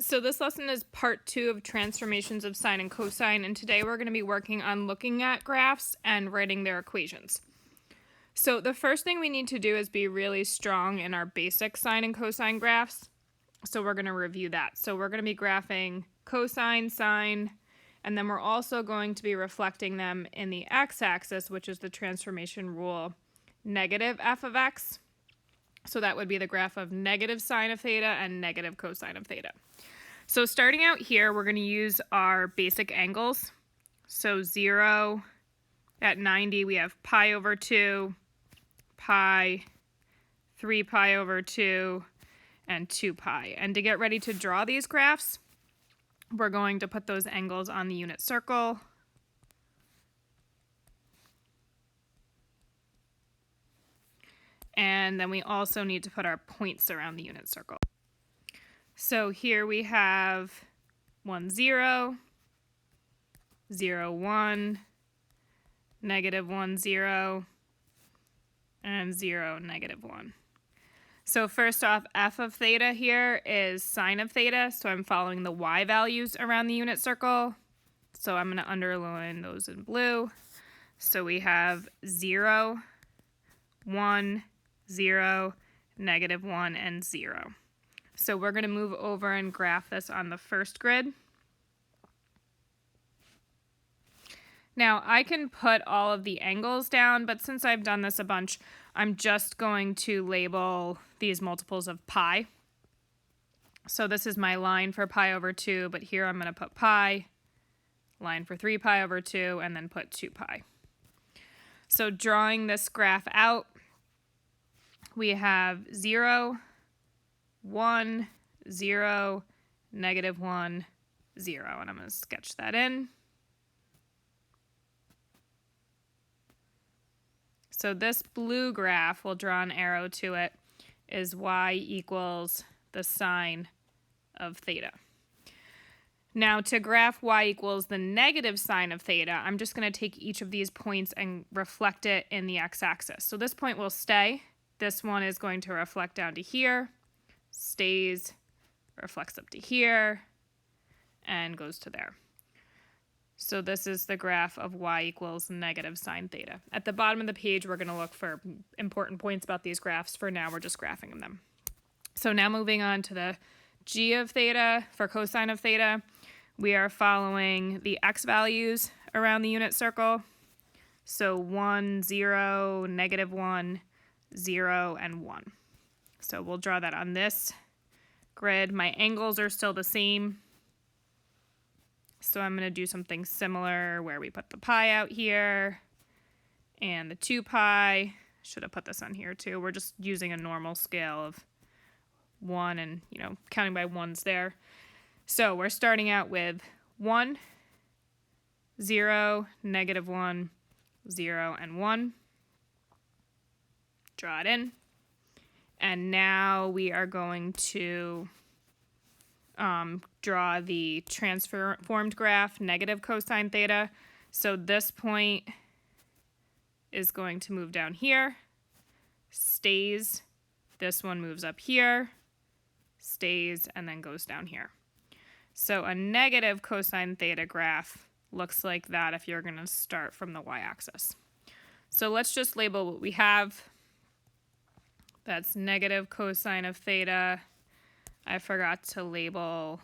So this lesson is part 2 of transformations of sine and cosine, and today we're going to be working on looking at graphs and writing their equations. So the first thing we need to do is be really strong in our basic sine and cosine graphs. So we're going to review that. So we're going to be graphing cosine, sine, and then we're also going to be reflecting them in the x-axis, which is the transformation rule negative f of x. So that would be the graph of negative sine of theta and negative cosine of theta. So starting out here, we're going to use our basic angles. So 0 at 90, we have pi over 2, pi, 3 pi over 2, and 2 pi. And to get ready to draw these graphs, we're going to put those angles on the unit circle. And then we also need to put our points around the unit circle. So here we have 1, 0, 0, 1, negative 1, 0, and 0, negative 1. So first off, f of theta here is sine of theta, so I'm following the y values around the unit circle. So I'm going to underline those in blue. So we have 0, 1, 0, negative 1, and 0. So we're going to move over and graph this on the first grid. Now I can put all of the angles down, but since I've done this a bunch, I'm just going to label these multiples of pi. So this is my line for pi over 2, but here I'm going to put pi, line for 3 pi over 2, and then put 2 pi. So drawing this graph out, we have 0, 1, 0, negative 1, 0, and I'm going to sketch that in. So this blue graph, we'll draw an arrow to it, is y equals the sine of theta. Now to graph y equals the negative sine of theta, I'm just going to take each of these points and reflect it in the x-axis. So this point will stay. This one is going to reflect down to here, stays, reflects up to here, and goes to there. So this is the graph of y equals negative sine theta. At the bottom of the page, we're going to look for important points about these graphs. For now, we're just graphing them. So now moving on to the g of theta for cosine of theta, we are following the x values around the unit circle. So 1, 0, negative 1, 0, and 1. So we'll draw that on this grid. My angles are still the same. So I'm going to do something similar where we put the pi out here and the 2 pi. Should have put this on here too. We're just using a normal scale of 1 and, counting by ones there. So we're starting out with 1, 0, negative 1, 0, and 1. Draw it in. And now we are going to draw the transformed graph, negative cosine theta. So this point is going to move down here, stays. This one moves up here, stays, and then goes down here. So a negative cosine theta graph looks like that if you're going to start from the y-axis. So let's just label what we have. That's negative cosine of theta. I forgot to label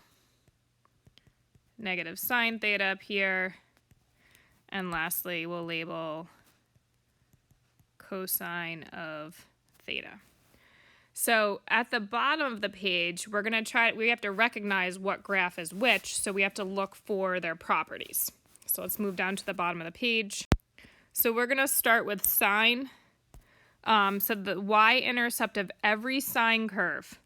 negative sine theta up here. And lastly, we'll label cosine of theta. So at the bottom of the page, we have to recognize what graph is which, so we have to look for their properties. So let's move down to the bottom of the page. So we're going to start with sine. So the y-intercept of every sine curve.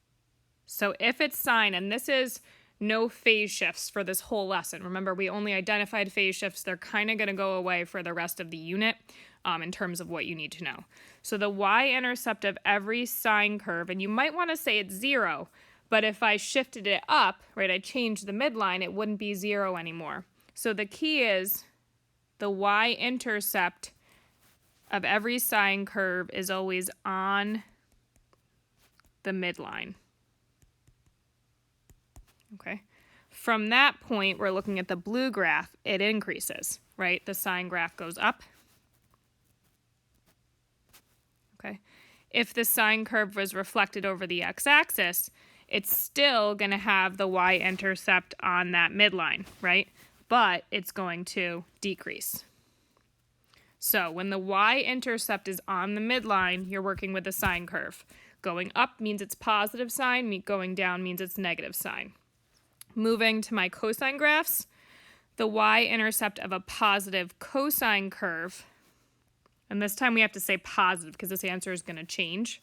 So if it's sine, and this is no phase shifts for this whole lesson. Remember, we only identified phase shifts. They're kind of going to go away for the rest of the unit in terms of what you need to know. So the y-intercept of every sine curve, and you might want to say it's 0, but if I shifted it up, right, I changed the midline, it wouldn't be 0 anymore. So the key is the y-intercept of every sine curve is always on the midline. Okay. From that point, we're looking at the blue graph, it increases, right? The sine graph goes up. Okay. If the sine curve was reflected over the x-axis, it's still going to have the y-intercept on that midline, right? But it's going to decrease. So when the y-intercept is on the midline, you're working with a sine curve. Going up means it's positive sine, going down means it's negative sine. Moving to my cosine graphs, the y-intercept of a positive cosine curve, and this time we have to say positive because this answer is going to change,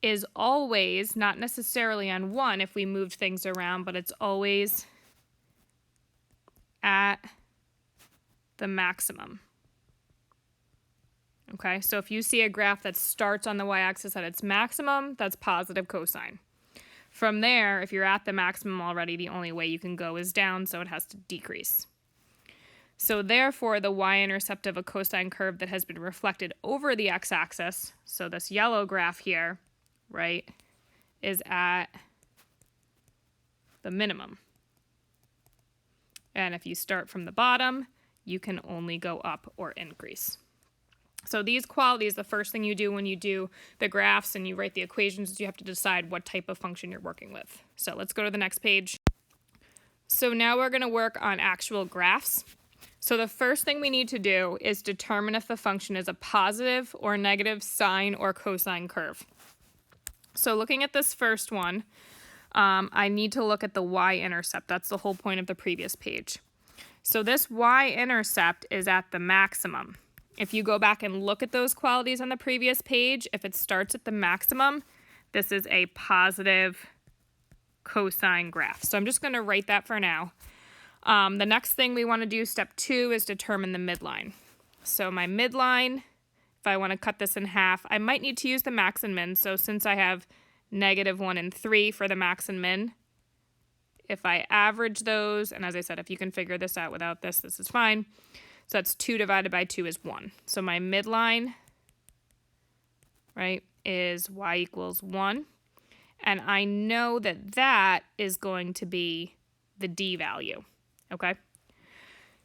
is always, not necessarily on 1 if we moved things around, but it's always at the maximum. Okay, so if you see a graph that starts on the y-axis at its maximum, that's positive cosine. From there, if you're at the maximum already, the only way you can go is down, so it has to decrease. So therefore, the y-intercept of a cosine curve that has been reflected over the x-axis, so this yellow graph here, right, is at the minimum. And if you start from the bottom, you can only go up or increase. So these qualities, the first thing you do when you do the graphs and you write the equations is you have to decide what type of function you're working with. So let's go to the next page. So now we're going to work on actual graphs. So the first thing we need to do is determine if the function is a positive or negative sine or cosine curve. So looking at this first one, I need to look at the y-intercept. That's the whole point of the previous page. So this y-intercept is at the maximum. If you go back and look at those qualities on the previous page, if it starts at the maximum, this is a positive cosine graph. So I'm just going to write that for now. The next thing we want to do, step 2, is determine the midline. So my midline, if I want to cut this in half, I might need to use the max and min. So since I have -1 and 3 for the max and min, if I average those, and as I said, if you can figure this out without this, this is fine. So that's 2 divided by 2 is 1. So my midline, right, is y equals 1. And I know that that is going to be the d value, okay?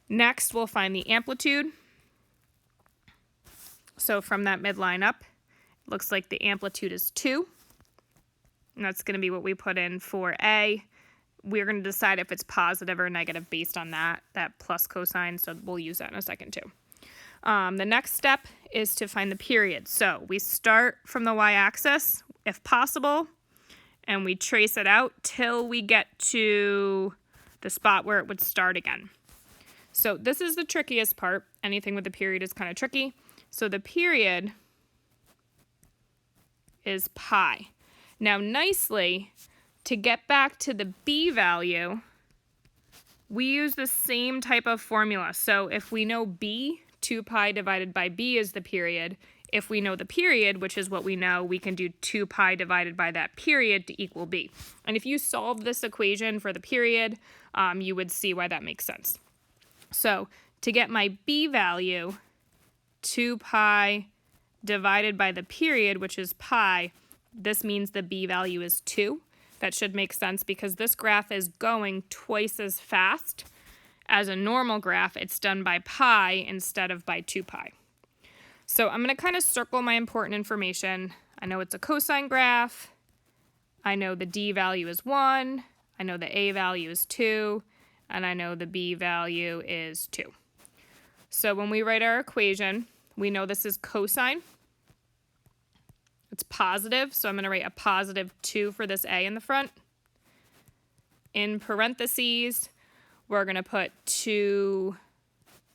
Next, we'll find the amplitude. So from that midline up, it looks like the amplitude is 2. And that's going to be what we put in for A. We're going to decide if it's positive or negative based on that plus cosine, so we'll use that in a second too. The next step is to find the period. So we start from the y-axis, if possible, and we trace it out till we get to the spot where it would start again. So this is the trickiest part. Anything with the period is kind of tricky. So the period is pi. Now nicely, to get back to the b value, we use the same type of formula. So if we know b, 2 pi divided by b is the period. If we know the period, which is what we know, we can do 2 pi divided by that period to equal b. And if you solve this equation for the period, you would see why that makes sense. So to get my b value, 2 pi divided by the period, which is pi, this means the b value is 2. That should make sense because this graph is going twice as fast as a normal graph. It's done by pi instead of by 2 pi. So I'm going to kind of circle my important information. I know it's a cosine graph. I know the d value is 1. I know the a value is 2. And I know the b value is 2. So when we write our equation, we know this is cosine. It's positive, so I'm going to write a positive 2 for this a in the front. In parentheses, we're going to put 2,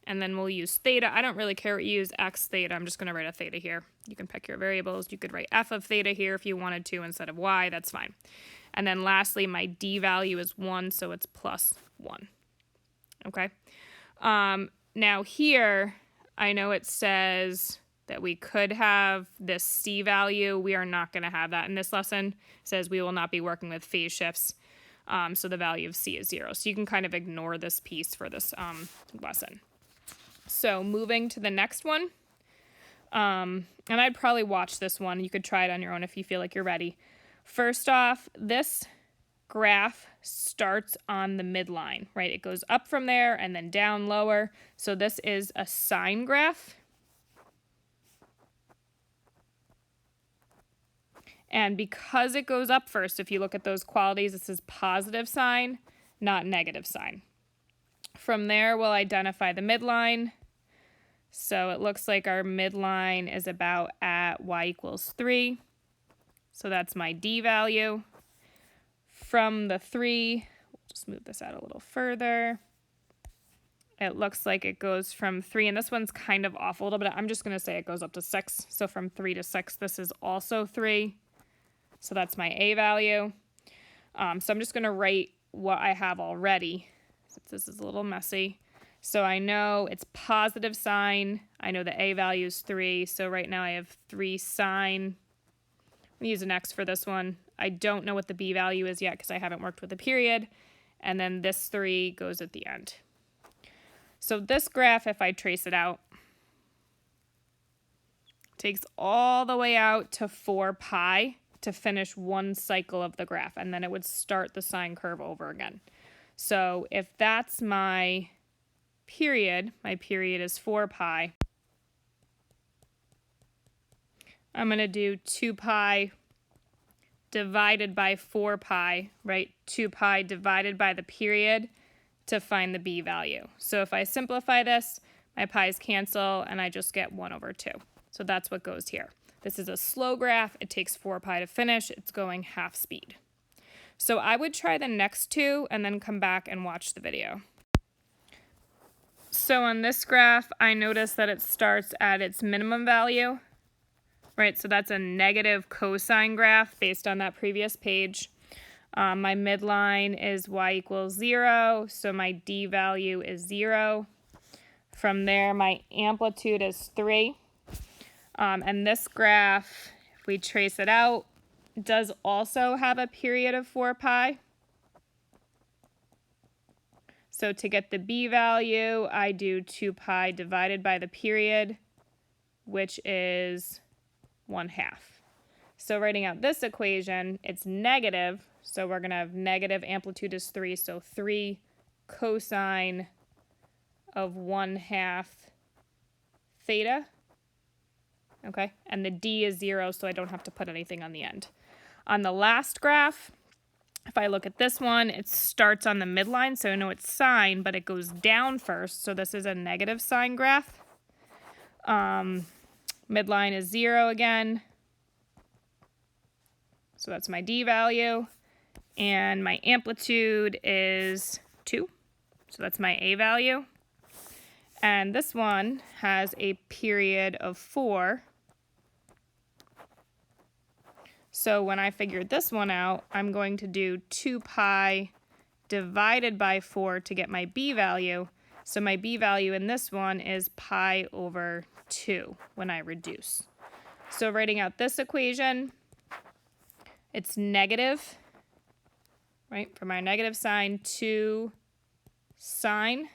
and then we'll use theta. I don't really care what you use, x theta. I'm just going to write a theta here. You can pick your variables. You could write f of theta here if you wanted to instead of y. That's fine. And then lastly, my d value is 1, so it's plus 1. Okay? Now here, I know it says that we could have this c value. We are not going to have that in this lesson. It says we will not be working with phase shifts, so the value of c is 0. So you can kind of ignore this piece for this lesson. So moving to the next one, and I'd probably watch this one. You could try it on your own if you feel like you're ready. First off, this graph starts on the midline, right? It goes up from there and then down lower. So this is a sine graph. And because it goes up first, if you look at those qualities, this is positive sine, not negative sine. From there, we'll identify the midline. So it looks like our midline is about at y equals 3. So that's my d value. From the 3, we'll just move this out a little further. It looks like it goes from 3, and this one's kind of off a little bit. I'm just going to say it goes up to 6. So from 3 to 6, this is also 3. So that's my a value. So I'm just going to write what I have already, since this is a little messy. So I know it's positive sine. I know the a value is 3. So right now I have 3 sine. I'm going to use an x for this one. I don't know what the b value is yet because I haven't worked with the period. And then this 3 goes at the end. So this graph, if I trace it out, takes all the way out to 4 pi to finish one cycle of the graph, and then it would start the sine curve over again. So if that's my period is 4 pi, I'm going to do 2 pi divided by 4 pi, right? 2 pi divided by the period to find the b value. So if I simplify this, my pi's cancel, and I just get 1 over 2. So that's what goes here. This is a slow graph. It takes 4 pi to finish. It's going half speed. So I would try the next two and then come back and watch the video. So on this graph, I notice that it starts at its minimum value, right? So that's a negative cosine graph based on that previous page. My midline is y equals 0, so my d value is 0. From there, my amplitude is 3. And this graph, if we trace it out, does also have a period of 4 pi. So to get the b value, I do 2 pi divided by the period, which is 1/2. So writing out this equation, it's negative. So we're going to have negative amplitude is 3. So 3 cosine of 1/2 theta. Okay, and the d is 0, so I don't have to put anything on the end. On the last graph, if I look at this one, it starts on the midline, so I know it's sine, but it goes down first, so this is a negative sine graph. Midline is 0 again, so that's my d value, and my amplitude is 2, so that's my a value. And this one has a period of 4. So when I figured this one out, I'm going to do 2 pi divided by 4 to get my b value. So my b value in this one is pi over 2 when I reduce. So writing out this equation, it's negative, right? For my negative sign, 2 sine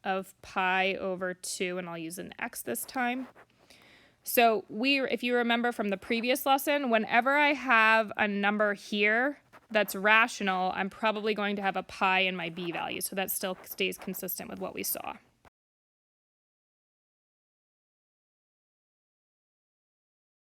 of pi over 2, and I'll use an x this time. So if you remember from the previous lesson, whenever I have a number here that's rational, I'm probably going to have a pi in my b value. So that still stays consistent with what we saw.